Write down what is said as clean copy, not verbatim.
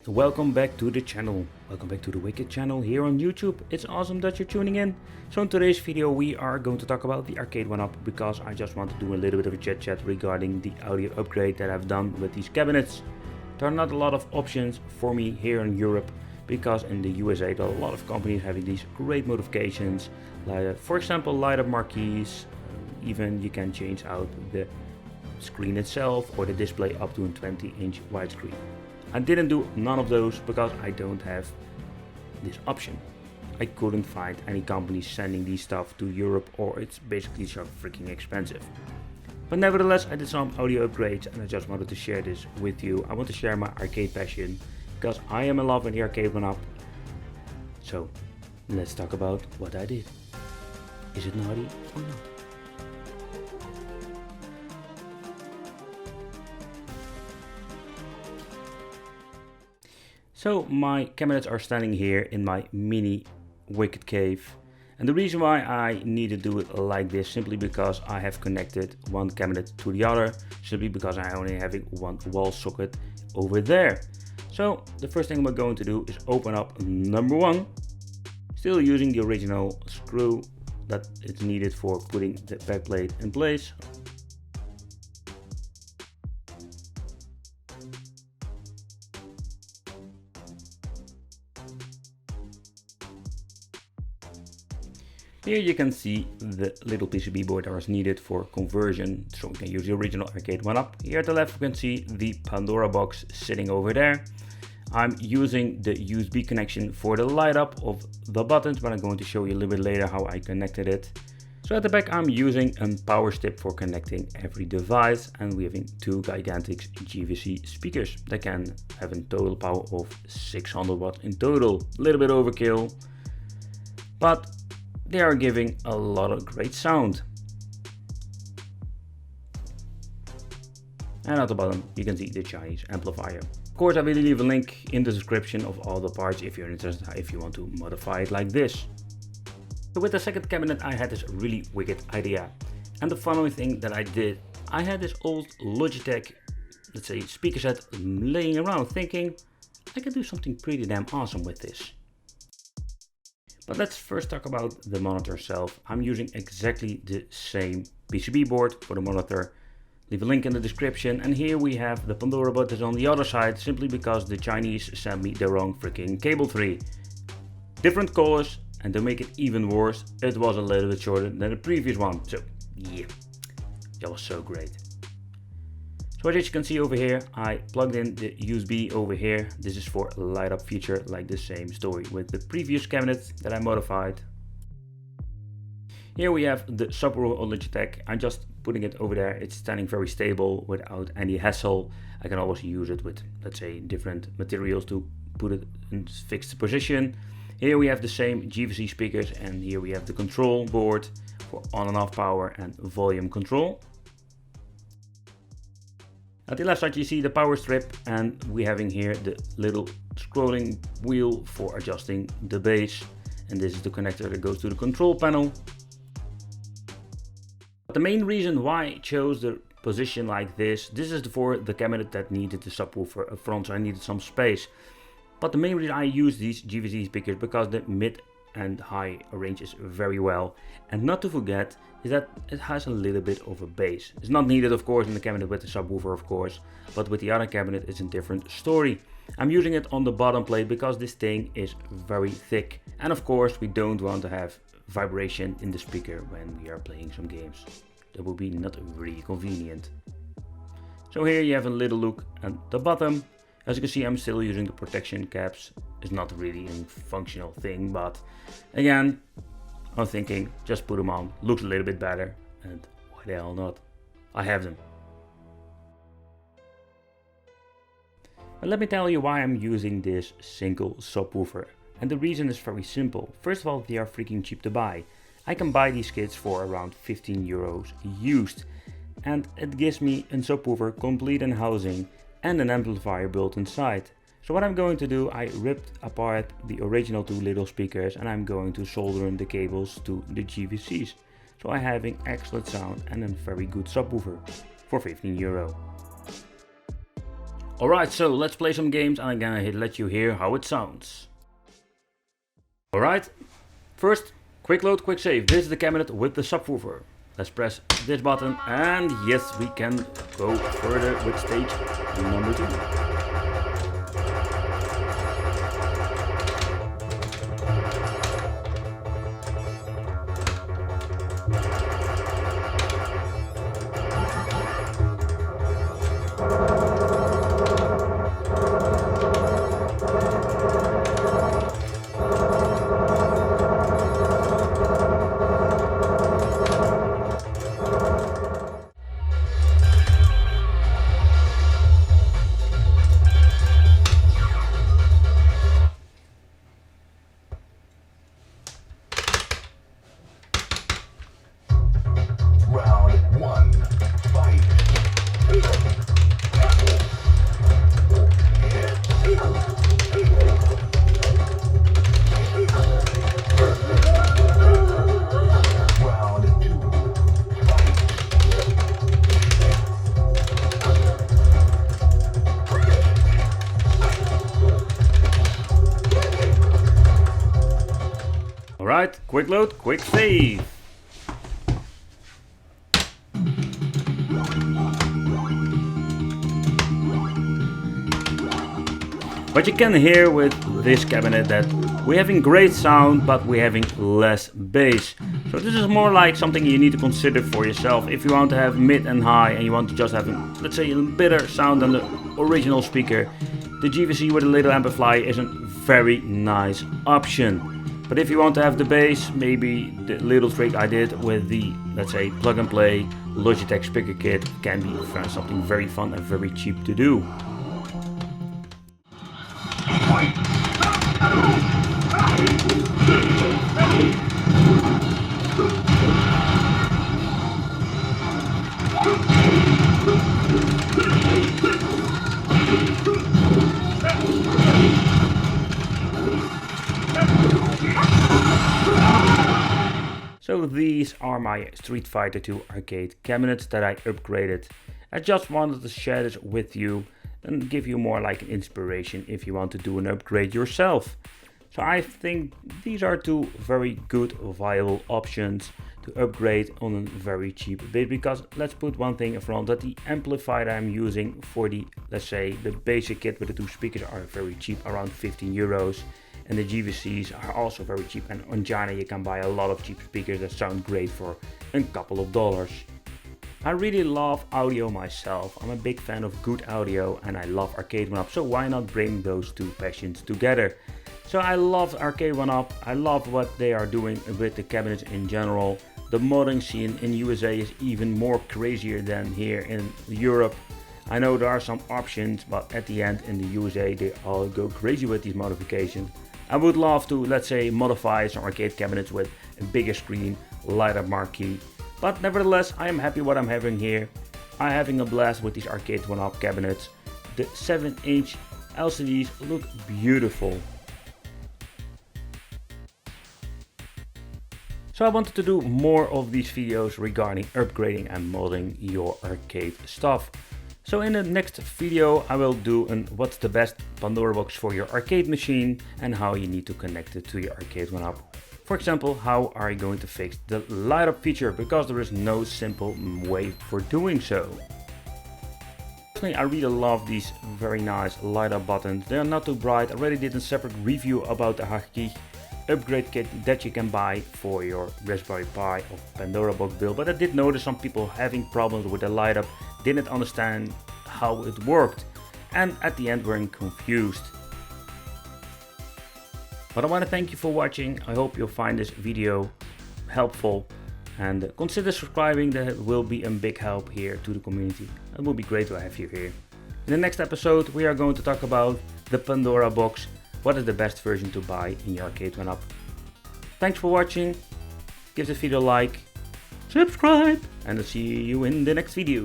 Welcome back to the channel. Welcome back to the Wicked channel here on YouTube. It's awesome that you're tuning in. So in today's video we are going to talk about the Arcade1up because I just want to do a little bit of a chit chat regarding the audio upgrade that I've done with these cabinets. There are not a lot of options for me here in Europe because in the USA there are a lot of companies having these great modifications, like for example light up marquees. Even you can change out the screen itself or the display up to a 20-inch widescreen. I didn't do none of those because I don't have this option. I couldn't find any company sending these stuff to Europe, or it's basically so freaking expensive. But nevertheless, I did some audio upgrades and I just wanted to share this with you. I want to share my arcade passion because I am in love with the Arcade1up. So let's talk about what I did. Is it naughty or not? So my cabinets are standing here in my mini Wicked cave, and the reason why I need to do it like this simply because I have connected one cabinet to the other, simply because I only have one wall socket over there. So the first thing we're going to do is open up number one, still using the original screw that is needed for putting the backplate in place. Here you can see the little PCB board that was needed for conversion, so we can use the original Arcade1up. Here at the left we can see the Pandora box sitting over there. I'm using the USB connection for the light up of the buttons, but I'm going to show you a little bit later how I connected it. So at the back I'm using a power strip for connecting every device, and we're having two gigantic GVC speakers that can have a total power of 600 watts in total. A little bit overkill, but they are giving a lot of great sound. And at the bottom you can see the Chinese amplifier. Of course I will leave a link in the description of all the parts if you're interested, if you want to modify it like this. So with the second cabinet I had this really wicked idea. And the following thing that I did, I had this old Logitech, let's say speaker set laying around, thinking I could do something pretty damn awesome with this. But let's first talk about the monitor itself. I'm using exactly the same PCB board for the monitor. Leave a link in the description. And here we have the Pandora buttons on the other side, simply because the Chinese sent me the wrong freaking cable tree. Different colors, and to make it even worse, it was a little bit shorter than the previous one. So yeah, that was so great. So as you can see over here, I plugged in the USB over here. This is for a light up feature, like the same story with the previous cabinet that I modified. Here we have the subwoofer on Logitech. I'm just putting it over there. It's standing very stable without any hassle. I can always use it with, let's say, different materials to put it in fixed position. Here we have the same GVC speakers, and here we have the control board for on and off power and volume control. At the left side you see the power strip, and we're having here the little scrolling wheel for adjusting the bass, and this is the connector that goes to the control panel. But the main reason why I chose the position like this is for the cabinet that needed the subwoofer up front, so I needed some space. But the main reason I use these GVC speakers because the mid and high ranges very well, and not to forget is that it has a little bit of a bass. It's not needed of course in the cabinet with the subwoofer of course, but with the other cabinet it's a different story. I'm using it on the bottom plate because this thing is very thick, and of course we don't want to have vibration in the speaker when we are playing some games. That would be not really convenient. So here you have a little look at the bottom. As you can see, I'm still using the protection caps. It's not really a functional thing, but again, I'm thinking just put them on. Looks a little bit better, and why the hell not? I have them. But let me tell you why I'm using this single subwoofer. And the reason is very simple. First of all, they are freaking cheap to buy. I can buy these kits for around 15 euros used. And it gives me a subwoofer complete in housing and an amplifier built inside. So what I'm going to do, I ripped apart the original two little speakers and I'm going to solder in the cables to the GVCs. So I'm having excellent sound and a very good subwoofer for 15 euro. Alright, so let's play some games and I'm gonna let you hear how it sounds. Alright, first, quick load, quick save. This is the cabinet with the subwoofer. Let's press this button and yes, we can go further with stage number 2. Alright, quick load, quick save. But you can hear with this cabinet that we're having great sound, but we're having less bass. So this is more like something you need to consider for yourself. If you want to have mid and high and you want to just have, let's say, a better sound than the original speaker, the GVC with a little amplifier is a very nice option. But if you want to have the bass, maybe the little trick I did with the, let's say, plug and play Logitech speaker kit can be something very fun and very cheap to do. So these are my Street Fighter 2 arcade cabinets that I upgraded. I just wanted to share this with you and give you more like an inspiration if you want to do an upgrade yourself. So I think these are two very good viable options to upgrade on a very cheap bit, because let's put one thing in front, that the amplifier I'm using for the, let's say, the basic kit with the 2 speakers are very cheap, around 15 euros. And the GVCs are also very cheap, and on China you can buy a lot of cheap speakers that sound great for a couple of dollars. I really love audio myself. I'm a big fan of good audio and I love Arcade1up, so why not bring those two passions together? So I love Arcade1up, I love what they are doing with the cabinets in general. The modding scene in USA is even more crazier than here in Europe. I know there are some options, but at the end in the USA they all go crazy with these modifications. I would love to, let's say, modify some arcade cabinets with a bigger screen, light up marquee. But nevertheless, I am happy what I'm having here. I'm having a blast with these Arcade1up cabinets. The 7-inch LCDs look beautiful. So I wanted to do more of these videos regarding upgrading and modding your arcade stuff. So in the next video I will do what's the best Pandora box for your arcade machine and how you need to connect it to your Arcade1up. For example, how are you going to fix the light up feature, because there is no simple way for doing so. Personally, I really love these very nice light up buttons. They are not too bright. I already did a separate review about the Arcade upgrade kit that you can buy for your Raspberry Pi or Pandora box build, but I did notice some people having problems with the light up, didn't understand how it worked, and at the end were confused. But I want to thank you for watching. I hope you'll find this video helpful and consider subscribing. That will be a big help here to the community. It will be great to have you here. In the next episode we are going to talk about the Pandora box. What is the best version to buy in your Arcade1up? Thanks for watching. Give this video a like, subscribe, and I'll see you in the next video.